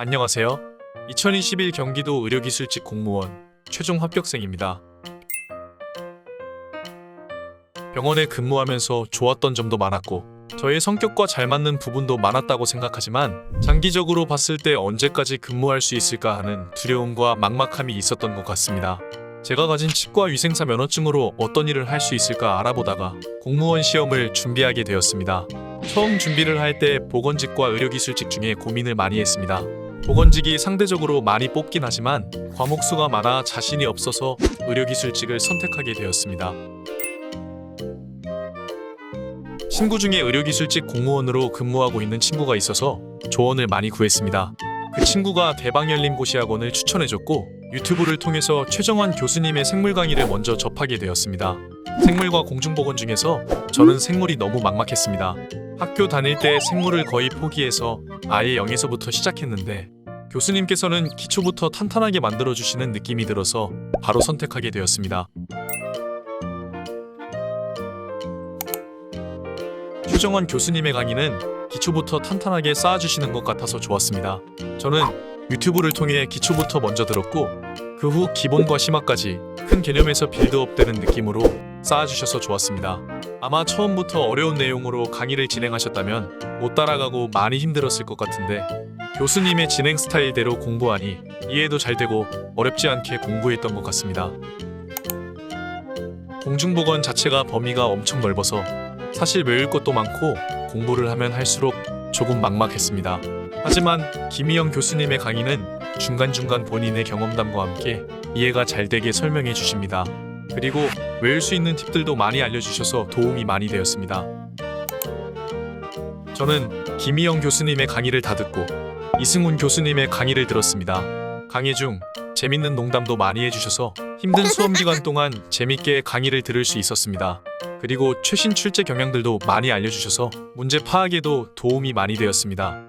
안녕하세요. 2021 경기도 의료기술직 공무원 최종 합격생입니다. 병원에 근무하면서 좋았던 점도 많았고 저의 성격과 잘 맞는 부분도 많았다고 생각하지만 장기적으로 봤을 때 언제까지 근무할 수 있을까 하는 두려움과 막막함이 있었던 것 같습니다. 제가 가진 치과위생사 면허증으로 어떤 일을 할 수 있을까 알아보다가 공무원 시험을 준비하게 되었습니다. 처음 준비를 할 때 보건직과 의료기술직 중에 고민을 많이 했습니다. 보건직이 상대적으로 많이 뽑긴 하지만 과목 수가 많아 자신이 없어서 의료기술직을 선택하게 되었습니다. 친구 중에 의료기술직 공무원으로 근무하고 있는 친구가 있어서 조언을 많이 구했습니다. 그 친구가 대방열림고시학원을 추천해줬고 유튜브를 통해서 최정환 교수님의 생물 강의를 먼저 접하게 되었습니다. 생물과 공중보건 중에서 저는 생물이 너무 막막했습니다. 학교 다닐 때 생물을 거의 포기해서 아예 0에서부터 시작했는데 교수님께서는 기초부터 탄탄하게 만들어주시는 느낌이 들어서 바로 선택하게 되었습니다. 최정환 교수님의 강의는 기초부터 탄탄하게 쌓아주시는 것 같아서 좋았습니다. 저는 유튜브를 통해 기초부터 먼저 들었고 그 후 기본과 심화까지 큰 개념에서 빌드업 되는 느낌으로 쌓아주셔서 좋았습니다. 아마 처음부터 어려운 내용으로 강의를 진행하셨다면 못 따라가고 많이 힘들었을 것 같은데 교수님의 진행 스타일대로 공부하니 이해도 잘 되고 어렵지 않게 공부했던 것 같습니다. 공중보건 자체가 범위가 엄청 넓어서 사실 외울 것도 많고 공부를 하면 할수록 조금 막막했습니다. 하지만 김희영 교수님의 강의는 중간중간 본인의 경험담과 함께 이해가 잘 되게 설명해 주십니다. 그리고 외울 수 있는 팁들도 많이 알려주셔서 도움이 많이 되었습니다. 저는 김희영 교수님의 강의를 다 듣고 이승훈 교수님의 강의를 들었습니다. 강의 중 재밌는 농담도 많이 해주셔서 힘든 수험 기간 동안 재밌게 강의를 들을 수 있었습니다. 그리고 최신 출제 경향들도 많이 알려주셔서 문제 파악에도 도움이 많이 되었습니다.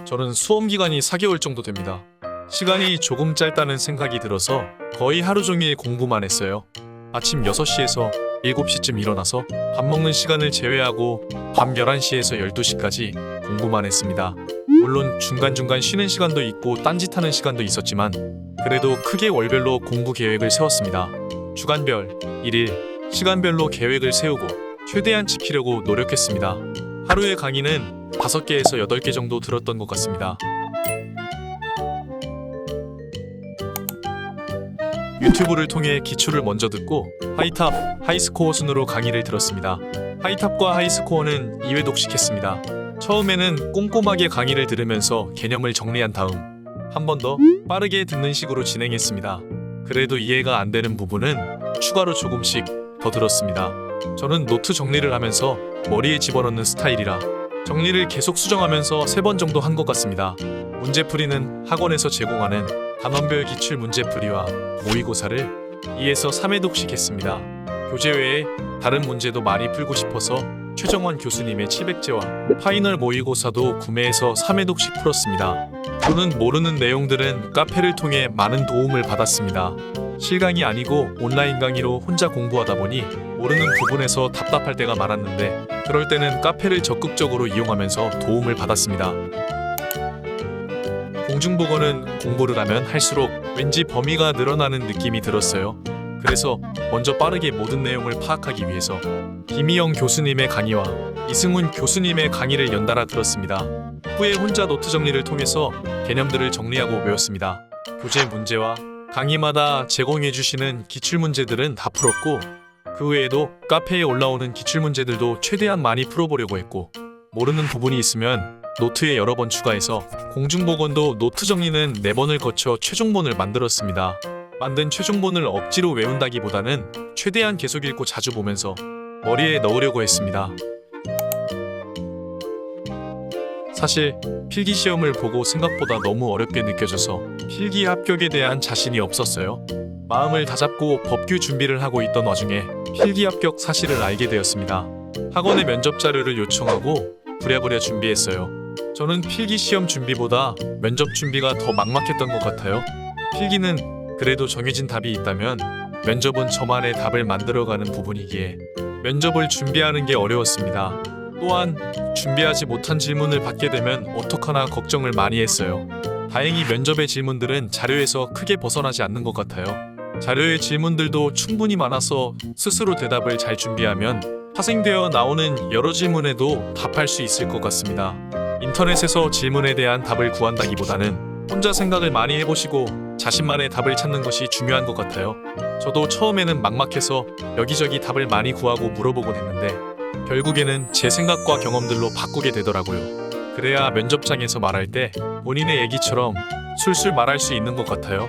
저는 수험 기간이 4개월 정도 됩니다. 시간이 조금 짧다는 생각이 들어서 거의 하루 종일 공부만 했어요. 아침 6시에서 7시쯤 일어나서 밥 먹는 시간을 제외하고 밤 11시에서 12시까지 공부만 했습니다. 물론 중간중간 쉬는 시간도 있고 딴짓하는 시간도 있었지만 그래도 크게 월별로 공부 계획을 세웠습니다. 주간별, 일일, 시간별로 계획을 세우고 최대한 지키려고 노력했습니다. 하루에 강의는 5개에서 8개 정도 들었던 것 같습니다. 유튜브를 통해 기초를 먼저 듣고 하이탑, 하이스코어 순으로 강의를 들었습니다. 하이탑과 하이스코어는 2회 독식했습니다. 처음에는 꼼꼼하게 강의를 들으면서 개념을 정리한 다음 한 번 더 빠르게 듣는 식으로 진행했습니다. 그래도 이해가 안 되는 부분은 추가로 조금씩 더 들었습니다. 저는 노트 정리를 하면서 머리에 집어넣는 스타일이라 정리를 계속 수정하면서 3번 정도 한 것 같습니다. 문제풀이는 학원에서 제공하는 단원별 기출 문제풀이와 모의고사를 2에서 3회 독식했습니다. 교재 외에 다른 문제도 많이 풀고 싶어서 최정환 교수님의 치백제와 파이널 모의고사도 구매해서 3회 독식 풀었습니다. 저는 모르는 내용들은 카페를 통해 많은 도움을 받았습니다. 실강이 아니고 온라인 강의로 혼자 공부하다 보니 모르는 부분에서 답답할 때가 많았는데 그럴 때는 카페를 적극적으로 이용하면서 도움을 받았습니다. 공중보건은 공부를 하면 할수록 왠지 범위가 늘어나는 느낌이 들었어요. 그래서 먼저 빠르게 모든 내용을 파악하기 위해서 김희영 교수님의 강의와 이승훈 교수님의 강의를 연달아 들었습니다. 후에 혼자 노트 정리를 통해서 개념들을 정리하고 외웠습니다. 교재 문제와 강의마다 제공해주시는 기출문제들은 다 풀었고 그 외에도 카페에 올라오는 기출문제들도 최대한 많이 풀어보려고 했고 모르는 부분이 있으면 노트에 여러 번 추가해서 공중보건도 노트 정리는 4번을 거쳐 최종본을 만들었습니다. 만든 최종본을 억지로 외운다기보다는 최대한 계속 읽고 자주 보면서 머리에 넣으려고 했습니다. 사실 필기시험을 보고 생각보다 너무 어렵게 느껴져서 필기 합격에 대한 자신이 없었어요. 마음을 다잡고 법규 준비를 하고 있던 와중에 필기 합격 사실을 알게 되었습니다. 학원에 면접 자료를 요청하고 부랴부랴 준비했어요. 저는 필기시험 준비보다 면접 준비가 더 막막했던 것 같아요. 필기는 그래도 정해진 답이 있다면 면접은 저만의 답을 만들어가는 부분이기에 면접을 준비하는 게 어려웠습니다. 또한 준비하지 못한 질문을 받게 되면 어떡하나 걱정을 많이 했어요. 다행히 면접의 질문들은 자료에서 크게 벗어나지 않는 것 같아요. 자료의 질문들도 충분히 많아서 스스로 대답을 잘 준비하면 파생되어 나오는 여러 질문에도 답할 수 있을 것 같습니다. 인터넷에서 질문에 대한 답을 구한다기보다는 혼자 생각을 많이 해보시고 자신만의 답을 찾는 것이 중요한 것 같아요. 저도 처음에는 막막해서 여기저기 답을 많이 구하고 물어보곤 했는데 결국에는 제 생각과 경험들로 바꾸게 되더라고요. 그래야 면접장에서 말할 때 본인의 얘기처럼 술술 말할 수 있는 것 같아요.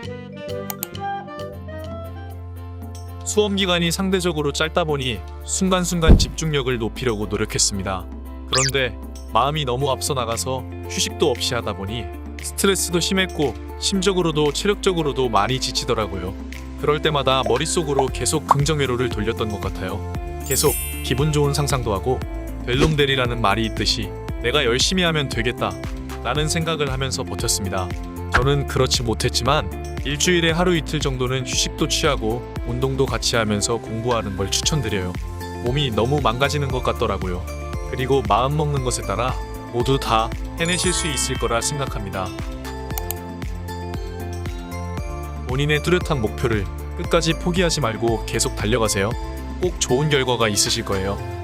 수험 기간이 상대적으로 짧다 보니 순간순간 집중력을 높이려고 노력했습니다. 그런데 마음이 너무 앞서 나가서 휴식도 없이 하다 보니 스트레스도 심했고 심적으로도 체력적으로도 많이 지치더라고요. 그럴 때마다 머릿속으로 계속 긍정회로를 돌렸던 것 같아요. 계속 기분 좋은 상상도 하고 벨롬데리라는 말이 있듯이 내가 열심히 하면 되겠다 라는 생각을 하면서 버텼습니다. 저는 그렇지 못했지만 일주일에 하루 이틀 정도는 휴식도 취하고 운동도 같이 하면서 공부하는 걸 추천드려요. 몸이 너무 망가지는 것 같더라고요. 그리고 마음 먹는 것에 따라 모두 다 해내실 수 있을 거라 생각합니다. 본인의 뚜렷한 목표를 끝까지 포기하지 말고 계속 달려가세요. 꼭 좋은 결과가 있으실 거예요.